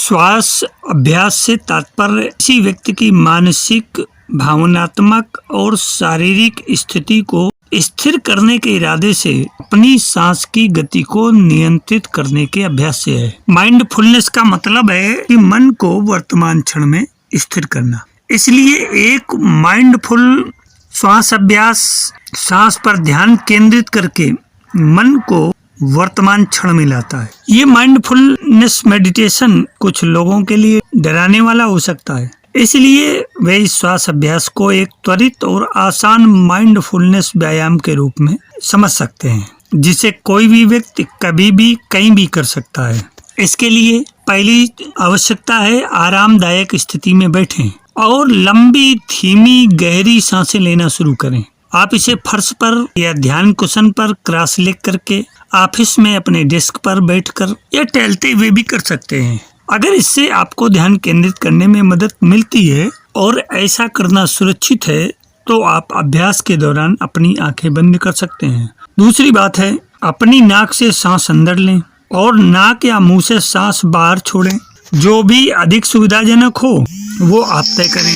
श्वास अभ्यास से तात्पर्य किसी व्यक्ति की मानसिक, भावनात्मक और शारीरिक स्थिति को स्थिर करने के इरादे से अपनी सांस की गति को नियंत्रित करने के अभ्यास से है। माइंडफुलनेस का मतलब है कि मन को वर्तमान क्षण में स्थिर करना। इसलिए एक माइंडफुल श्वास अभ्यास सांस पर ध्यान केंद्रित करके मन को वर्तमान क्षण में लाता है। ये माइंडफुलनेस मेडिटेशन कुछ लोगों के लिए डराने वाला हो सकता है, इसलिए वे इस श्वास अभ्यास को एक त्वरित और आसान माइंडफुलनेस व्यायाम के रूप में समझ सकते हैं, जिसे कोई भी व्यक्ति कभी भी कहीं भी कर सकता है। इसके लिए पहली आवश्यकता है आरामदायक स्थिति में बैठें और लंबी, धीमी, गहरी सांसें लेना शुरू करें। आप इसे फर्श पर या ध्यान कुशन पर क्रॉस लेग करके, ऑफिस में अपने डेस्क पर बैठकर या टहलते हुए भी कर सकते हैं। अगर इससे आपको ध्यान केंद्रित करने में मदद मिलती है और ऐसा करना सुरक्षित है तो आप अभ्यास के दौरान अपनी आंखें बंद कर सकते हैं। दूसरी बात है, अपनी नाक से सांस अंदर लें और नाक या मुंह से सांस बाहर छोड़ें। जो भी अधिक सुविधाजनक हो वो आप तय करें।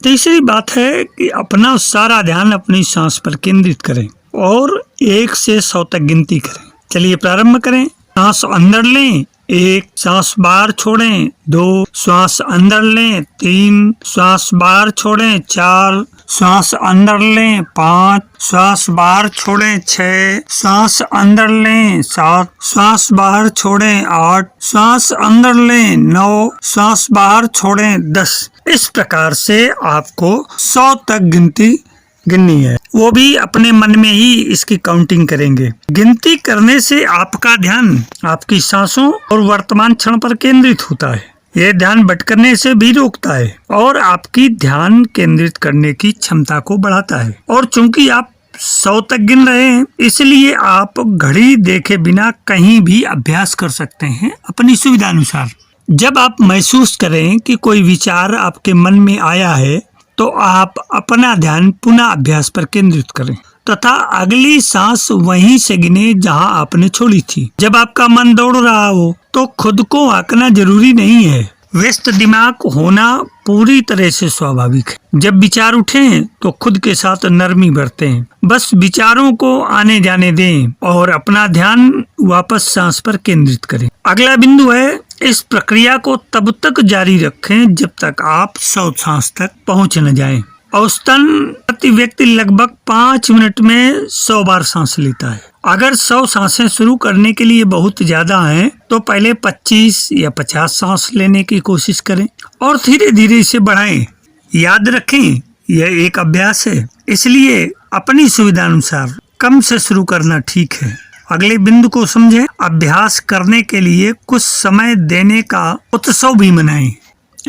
तीसरी बात है कि अपना सारा ध्यान अपनी सांस पर केंद्रित करें और 1 से 100 तक गिनती करें। चलिए प्रारंभ करें। सांस अंदर लें, 1, सांस बाहर छोड़ें, 2, श्वास अंदर लें, 3, श्वास बाहर छोड़ें, 4, श्वास अंदर लें, 5, श्वास बाहर छोड़ें, 6, श्वास अंदर लें, 7, श्वास बाहर छोड़ें, 8, श्वास अंदर लें, 9, श्वास बाहर छोड़ें, 10। इस प्रकार से आपको 100 तक गिनती गिननी है, वो भी अपने मन में ही इसकी काउंटिंग करेंगे। गिनती करने से आपका ध्यान आपकी सांसों और वर्तमान क्षण पर केंद्रित होता है। यह ध्यान भटकने से भी रोकता है और आपकी ध्यान केंद्रित करने की क्षमता को बढ़ाता है। और चूंकि आप 100 तक गिन रहे हैं, इसलिए आप घड़ी देखे बिना कहीं भी अभ्यास कर सकते हैं अपनी सुविधा अनुसार। जब आप महसूस करें कि कोई विचार आपके मन में आया है तो आप अपना ध्यान पुनः अभ्यास पर केंद्रित करें तथा अगली सांस वहीं से गिने जहां आपने छोड़ी थी। जब आपका मन दौड़ रहा हो तो खुद को आंकना जरूरी नहीं है। व्यस्त दिमाग होना पूरी तरह से स्वाभाविक है। जब विचार उठें तो खुद के साथ नरमी बरतें, बस विचारों को आने जाने दें और अपना ध्यान वापस सांस पर केंद्रित करें। अगला बिंदु है, इस प्रक्रिया को तब तक जारी रखें जब तक आप 100 सांस तक पहुंच न जाएं। औसतन प्रति व्यक्ति लगभग 5 मिनट में 100 बार सांस लेता है। अगर 100 सांसें शुरू करने के लिए बहुत ज्यादा हैं, तो पहले 25 या 50 सांस लेने की कोशिश करें और धीरे धीरे इसे बढ़ाएं। याद रखें, यह एक अभ्यास है, इसलिए अपनी सुविधा अनुसार कम से शुरू करना ठीक है। अगले बिंदु को समझें। अभ्यास करने के लिए कुछ समय देने का उत्सव भी मनाएं।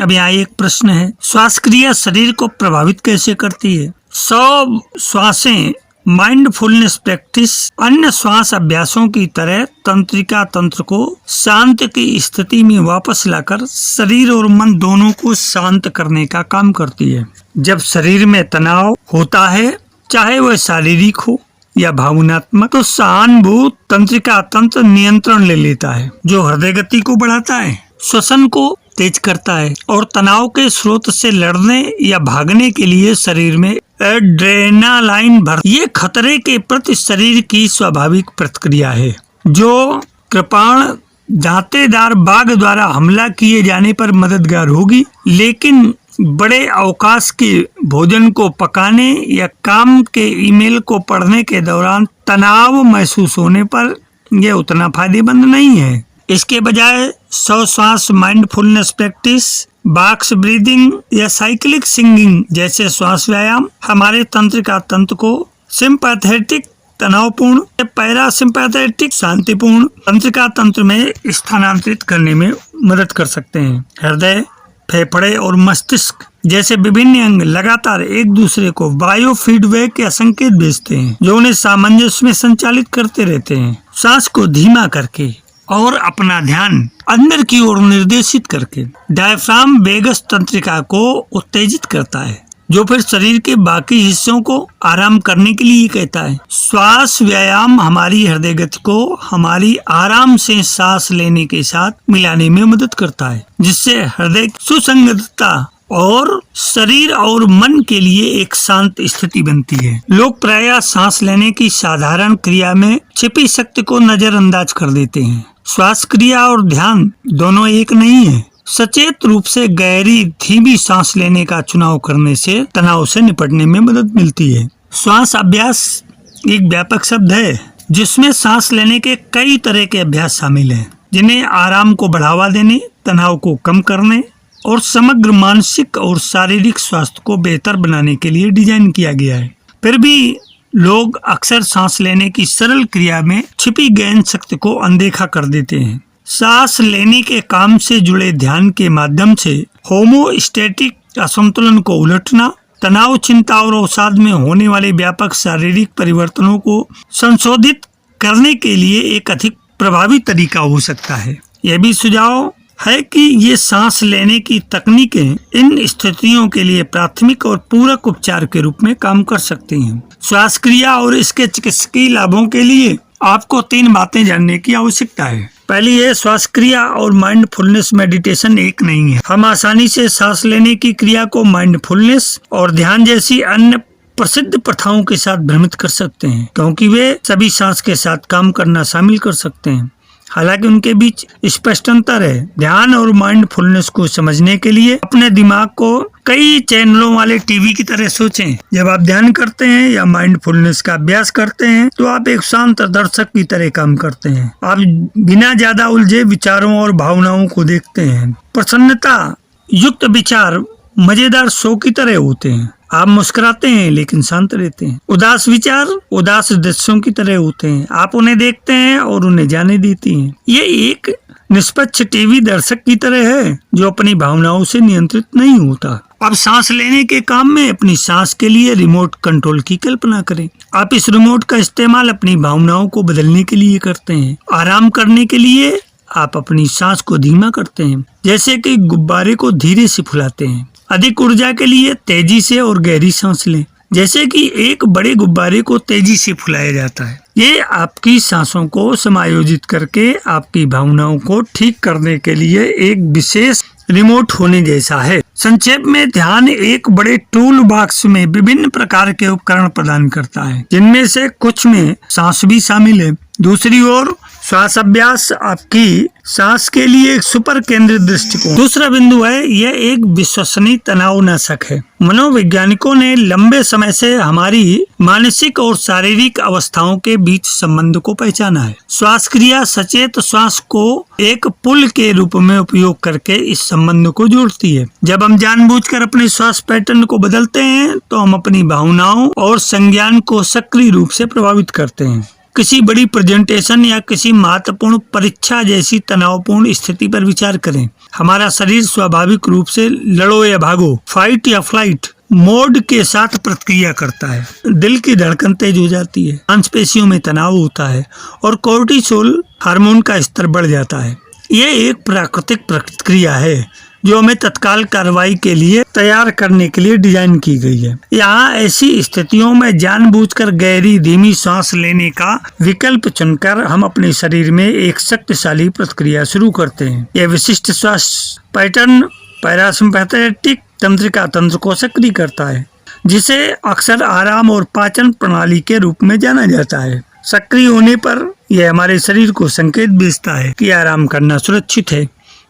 अब यहाँ एक प्रश्न है, श्वास क्रिया शरीर को प्रभावित कैसे करती है? 100 श्वासें माइंडफुलनेस प्रैक्टिस अन्य श्वास अभ्यासों की तरह तंत्रिका तंत्र को शांत की स्थिति में वापस लाकर शरीर और मन दोनों को शांत करने का काम करती है। जब शरीर में तनाव होता है, चाहे वह शारीरिक हो या भावनात्मक, तो सहानुभूत तंत्रिका तंत्र नियंत्रण ले लेता है, जो हृदय गति को बढ़ाता है, श्वसन को तेज करता है और तनाव के स्रोत से लड़ने या भागने के लिए शरीर में एड्रेनालाइन भरता है। ये खतरे के प्रति शरीर की स्वाभाविक प्रतिक्रिया है, जो कृपाण दांतेदार बाघ द्वारा हमला किए जाने पर मददगार होगी, लेकिन बड़े अवकाश के भोजन को पकाने या काम के ईमेल को पढ़ने के दौरान तनाव महसूस होने पर यह उतना फायदेमंद नहीं है। इसके बजाय 100 श्वास माइंडफुलनेस प्रैक्टिस, बॉक्स ब्रीदिंग या साइक्लिक सिंगिंग जैसे श्वास व्यायाम हमारे तंत्रिका तंत्र को सिंपैथेटिक तनावपूर्ण, पैरासिम्पैथेटिक शांतिपूर्ण तंत्रिका तंत्र में स्थानांतरित करने में मदद कर सकते हैं। हृदय, फेफड़े और मस्तिष्क जैसे विभिन्न अंग लगातार एक दूसरे को बायो फीडबैक या संकेत भेजते हैं, जो उन्हें सामंजस्य में संचालित करते रहते हैं। सांस को धीमा करके और अपना ध्यान अंदर की ओर निर्देशित करके डायफ्राम वेगस तंत्रिका को उत्तेजित करता है, जो फिर शरीर के बाकी हिस्सों को आराम करने के लिए कहता है। श्वास व्यायाम हमारी हृदय गति को हमारी आराम से सांस लेने के साथ मिलाने में मदद करता है, जिससे हृदय सुसंगतता और शरीर और मन के लिए एक शांत स्थिति बनती है। लोग प्रायः सांस लेने की साधारण क्रिया में छिपी शक्ति को नजरअंदाज कर देते हैं। श्वास क्रिया और ध्यान दोनों एक नहीं है। सचेत रूप से गहरी धीमी सांस लेने का चुनाव करने से तनाव से निपटने में मदद मिलती है। श्वास अभ्यास एक व्यापक शब्द है जिसमें सांस लेने के कई तरह के अभ्यास शामिल हैं, जिन्हें आराम को बढ़ावा देने, तनाव को कम करने और समग्र मानसिक और शारीरिक स्वास्थ्य को बेहतर बनाने के लिए डिजाइन किया गया है। फिर भी लोग अक्सर सांस लेने की सरल क्रिया में छिपी गहन शक्ति को अनदेखा कर देते हैं। सांस लेने के काम से जुड़े ध्यान के माध्यम से होमोस्टैटिक असंतुलन को उलटना, तनाव, चिंता और अवसाद में होने वाले व्यापक शारीरिक परिवर्तनों को संशोधित करने के लिए एक अधिक प्रभावी तरीका हो सकता है। यह भी सुझाव है कि ये सांस लेने की तकनीकें इन स्थितियों के लिए प्राथमिक और पूरक उपचार के रूप में काम कर सकती हैं। श्वास क्रिया और इसके चिकित्सकीय लाभों के लिए आपको 3 बातें जानने की आवश्यकता है। पहली है, श्वास क्रिया और माइंडफुलनेस मेडिटेशन एक नहीं है। हम आसानी से सांस लेने की क्रिया को माइंडफुलनेस और ध्यान जैसी अन्य प्रसिद्ध प्रथाओं के साथ भ्रमित कर सकते हैं, क्योंकि वे सभी सांस के साथ काम करना शामिल कर सकते हैं। हालांकि उनके बीच स्पष्ट अंतर है। ध्यान और माइंडफुलनेस को समझने के लिए अपने दिमाग को कई चैनलों वाले टीवी की तरह सोचें। जब आप ध्यान करते हैं या माइंडफुलनेस का अभ्यास करते हैं तो आप एक शांत दर्शक की तरह काम करते हैं। आप बिना ज्यादा उलझे विचारों और भावनाओं को देखते हैं। प्रसन्नता युक्त विचार मजेदार शो की तरह होते हैं। आप मुस्कुराते हैं लेकिन शांत रहते हैं। उदास विचार उदास दृश्यों की तरह होते हैं। आप उन्हें देखते हैं और उन्हें जाने देती हैं। ये एक निष्पक्ष टीवी दर्शक की तरह है जो अपनी भावनाओं से नियंत्रित नहीं होता। अब सांस लेने के काम में अपनी सांस के लिए रिमोट कंट्रोल की कल्पना करें। आप इस रिमोट का इस्तेमाल अपनी भावनाओं को बदलने के लिए करते हैं। आराम करने के लिए आप अपनी सांस को धीमा करते हैं, जैसे कि गुब्बारे को धीरे से फुलाते हैं। अधिक ऊर्जा के लिए तेजी से और गहरी सांस लें, जैसे कि एक बड़े गुब्बारे को तेजी से फुलाया जाता है। ये आपकी सांसों को समायोजित करके आपकी भावनाओं को ठीक करने के लिए एक विशेष रिमोट होने जैसा है। संक्षेप में, ध्यान एक बड़े टूल बॉक्स में विभिन्न प्रकार के उपकरण प्रदान करता है, जिनमें से कुछ में सांस भी शामिल है। दूसरी ओर श्वास अभ्यास आपकी सांस के लिए एक सुपर केंद्रित दृष्टिकोण। दूसरा बिंदु है, यह एक विश्वसनीय तनाव नाशक है। मनोवैज्ञानिकों ने लंबे समय से हमारी मानसिक और शारीरिक अवस्थाओं के बीच संबंध को पहचाना है। श्वास क्रिया सचेत श्वास को एक पुल के रूप में उपयोग करके इस संबंध को जोड़ती है। जब हम जानबूझकर अपने श्वास पैटर्न को बदलते हैं तो हम अपनी भावनाओं और संज्ञान को सक्रिय रूप से प्रभावित करते हैं। किसी बड़ी प्रेजेंटेशन या किसी महत्वपूर्ण परीक्षा जैसी तनावपूर्ण स्थिति पर विचार करें। हमारा शरीर स्वाभाविक रूप से लड़ो या भागो, फाइट या फ्लाइट मोड के साथ प्रतिक्रिया करता है। दिल की धड़कन तेज हो जाती है, मांसपेशियों में तनाव होता है और कोर्टिसोल हार्मोन का स्तर बढ़ जाता है। यह एक प्राकृतिक प्रक्रिया है जो हमें तत्काल कार्रवाई के लिए तैयार करने के लिए डिजाइन की गई है। यहाँ ऐसी स्थितियों में जानबूझकर गहरी धीमी सांस लेने का विकल्प चुनकर हम अपने शरीर में एक शक्तिशाली प्रतिक्रिया शुरू करते हैं। यह विशिष्ट श्वास पैटर्न पैरासिम्पैथेटिक तंत्रिका तंत्र को सक्रिय करता है, जिसे अक्सर आराम और पाचन प्रणाली के रूप में जाना जाता है। सक्रिय होने पर यह हमारे शरीर को संकेत भेजता है कि आराम करना सुरक्षित है,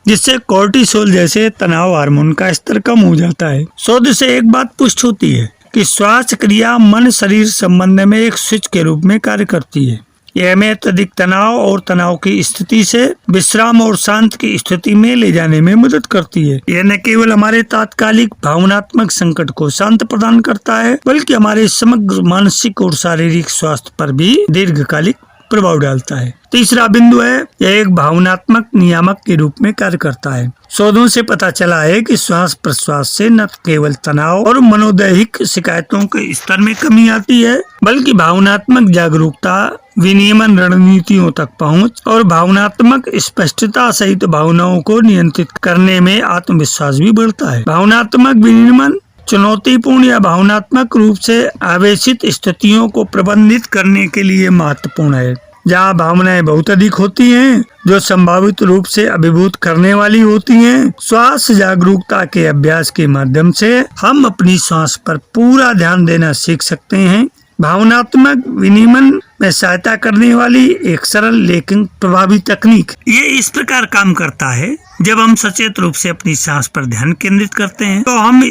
जिससे कोर्टिसोल जैसे तनाव हार्मोन का स्तर कम हो जाता है। शोध से एक बात पुष्ट होती है कि श्वास क्रिया मन शरीर संबंध में एक स्विच के रूप में कार्य करती है। यह हमें अत्यधिक तनाव और तनाव की स्थिति से विश्राम और शांत की स्थिति में ले जाने में मदद करती है। यह न केवल हमारे तात्कालिक भावनात्मक संकट को शांत प्रदान करता है, बल्कि हमारे समग्र मानसिक और शारीरिक स्वास्थ्य पर भी दीर्घकालिक प्रभाव डालता है। तीसरा बिंदु है, यह एक भावनात्मक नियामक के रूप में कार्य करता है। शोधों से पता चला है कि श्वास प्रश्वास से न केवल तनाव और मनोदैहिक शिकायतों के स्तर में कमी आती है, बल्कि भावनात्मक जागरूकता, विनियमन रणनीतियों तक पहुंच और भावनात्मक स्पष्टता सहित भावनाओं को नियंत्रित करने में आत्मविश्वास भी बढ़ता है। भावनात्मक विनियमन चुनौतीपूर्ण या भावनात्मक रूप से आवेशित स्थितियों को प्रबंधित करने के लिए महत्वपूर्ण है। जहाँ भावनाएं बहुत अधिक होती हैं, जो संभावित रूप से अभिभूत करने वाली होती हैं, श्वास जागरूकता के अभ्यास के माध्यम से हम अपनी श्वास पर पूरा ध्यान देना सीख सकते हैं। भावनात्मक विनियमन में सहायता करने वाली एक सरल लेकिन प्रभावी तकनीक ये इस प्रकार काम करता है। जब हम सचेत रूप से अपनी सांस पर ध्यान केंद्रित करते हैं तो हम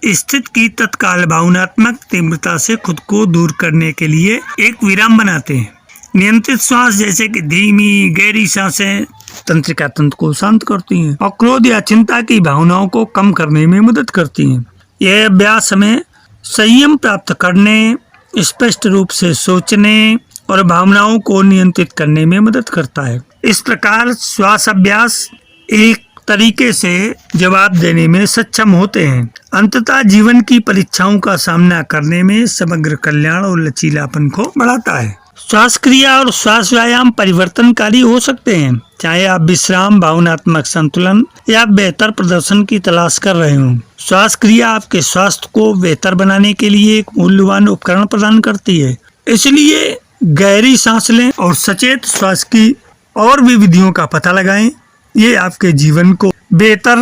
स्थिति की तत्काल भावनात्मक तीव्रता से खुद को दूर करने के लिए एक विराम बनाते हैं। नियंत्रित श्वास जैसे कि धीमी गहरी सांसें तंत्रिका तंत्र को शांत करती हैं और क्रोध या चिंता की भावनाओं को कम करने में मदद करती हैं। यह अभ्यास हमें संयम प्राप्त करने, स्पष्ट रूप से सोचने और भावनाओं को नियंत्रित करने में मदद करता है। इस प्रकार श्वास अभ्यास एक तरीके से जवाब देने में सक्षम होते हैं। अंततः जीवन की परीक्षाओं का सामना करने में समग्र कल्याण और लचीलापन को बढ़ाता है। श्वास क्रिया और श्वास व्यायाम परिवर्तनकारी हो सकते हैं, चाहे आप विश्राम, भावनात्मक संतुलन या बेहतर प्रदर्शन की तलाश कर रहे हों। श्वास क्रिया आपके स्वास्थ्य को बेहतर बनाने के लिए एक मूल्यवान उपकरण प्रदान करती है। इसलिए गहरी सांस लें और सचेत श्वास की और भी विधियों का पता लगाएं। ये आपके जीवन को बेहतर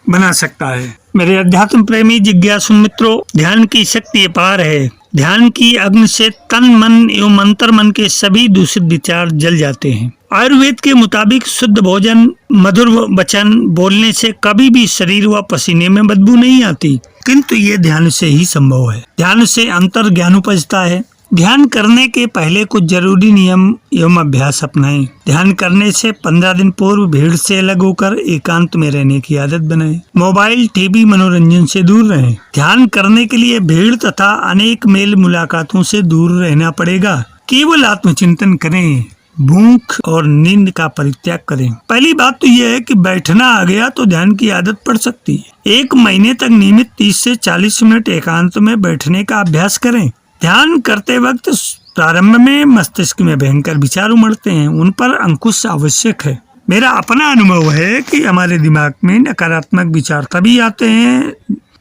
बना सकता है। मेरे अध्यात्म प्रेमी जिज्ञासु मित्रों, ध्यान की शक्ति अपार है। ध्यान की अग्नि से तन, मन एवं अंतर मन के सभी दूषित विचार जल जाते हैं। आयुर्वेद के मुताबिक शुद्ध भोजन, मधुर वचन बोलने से कभी भी शरीर व पसीने में बदबू नहीं आती, किंतु ये ध्यान से ही संभव है। ध्यान से अंतर ज्ञान उपजता है। ध्यान करने के पहले कुछ जरूरी नियम एवं अभ्यास अपनाएं। ध्यान करने से 15 दिन पूर्व भीड़ से अलग होकर एकांत में रहने की आदत बनाएं। मोबाइल, टीवी, मनोरंजन से दूर रहें। ध्यान करने के लिए भीड़ तथा अनेक मेल मुलाकातों से दूर रहना पड़ेगा। केवल आत्मचिंतन करें। भूख और नींद का परित्याग करें। पहली बात तो यह है कि बैठना आ गया तो ध्यान की आदत पड़ सकती है। 1 महीने तक नियमित 30 से 40 मिनट एकांत में बैठने का अभ्यास करें। ध्यान करते वक्त प्रारंभ में मस्तिष्क में भयंकर विचार उमड़ते हैं, उन पर अंकुश आवश्यक है। मेरा अपना अनुभव है कि हमारे दिमाग में नकारात्मक विचार तभी आते हैं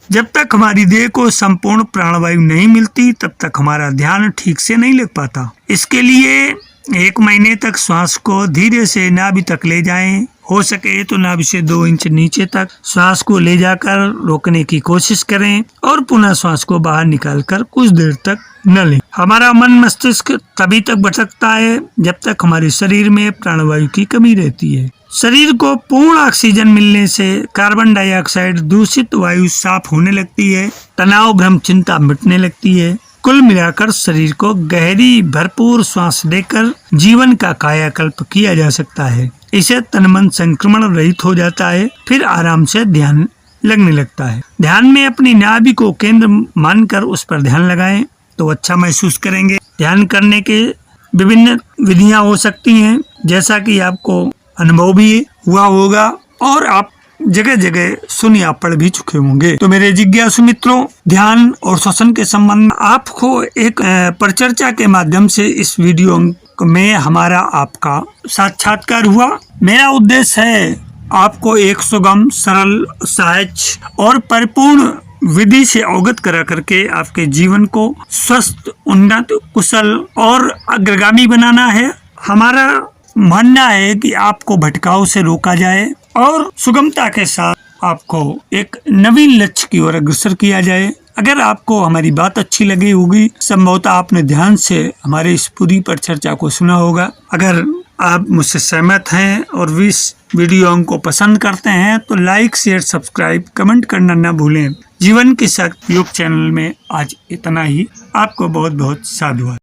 जब तक हमारी देह को संपूर्ण प्राणवायु नहीं मिलती, तब तक हमारा ध्यान ठीक से नहीं लग पाता। इसके लिए 1 महीने तक श्वास को धीरे से नाभि तक ले जाएं। हो सके तो नाभि से 2 इंच नीचे तक श्वास को ले जाकर रोकने की कोशिश करें और पुनः श्वास को बाहर निकालकर कुछ देर तक न लें। हमारा मन मस्तिष्क तभी तक भटकता है जब तक हमारे शरीर में प्राणवायु की कमी रहती है। शरीर को पूर्ण ऑक्सीजन मिलने से कार्बन डाइऑक्साइड दूषित वायु साफ होने लगती है, तनाव, भ्रम, चिंता मिटने लगती है। कुल मिलाकर शरीर को गहरी भरपूर श्वास देकर जीवन का कायाकल्प किया जा सकता है। इसे तन मन संक्रमण रहित हो जाता है, फिर आराम से ध्यान लगने लगता है। ध्यान में अपनी नाभि को केंद्र मानकर उस पर ध्यान लगाएं तो अच्छा महसूस करेंगे। ध्यान करने के विभिन्न विधियां हो सकती हैं, जैसा कि आपको अनुभव भी हुआ होगा और आप जगह जगह सुन या पढ़ भी चुके होंगे। तो मेरे जिज्ञासु मित्रों, ध्यान और श्वसन के संबंध में आपको एक परिचर्चा के माध्यम से इस वीडियो में हमारा आपका साक्षात्कार हुआ। मेरा उद्देश्य है आपको एक सुगम, सरल, सहज और परिपूर्ण विधि से अवगत करा करके आपके जीवन को स्वस्थ, उन्नत, कुशल और अग्रगामी बनाना है। हमारा मानना है कि आपको भटकाव से रोका जाए और सुगमता के साथ आपको एक नवीन लक्ष्य की ओर अग्रसर किया जाए। अगर आपको हमारी बात अच्छी लगी होगी, संभवतः आपने ध्यान से हमारे इस पूरी परिचर्चा को सुना होगा। अगर आप मुझसे सहमत हैं और इस वीडियो को पसंद करते हैं तो लाइक, शेयर, सब्सक्राइब, कमेंट करना न भूलें। जीवन की शक्ति योग चैनल में आज इतना ही। आपको बहुत बहुत साधुवाद।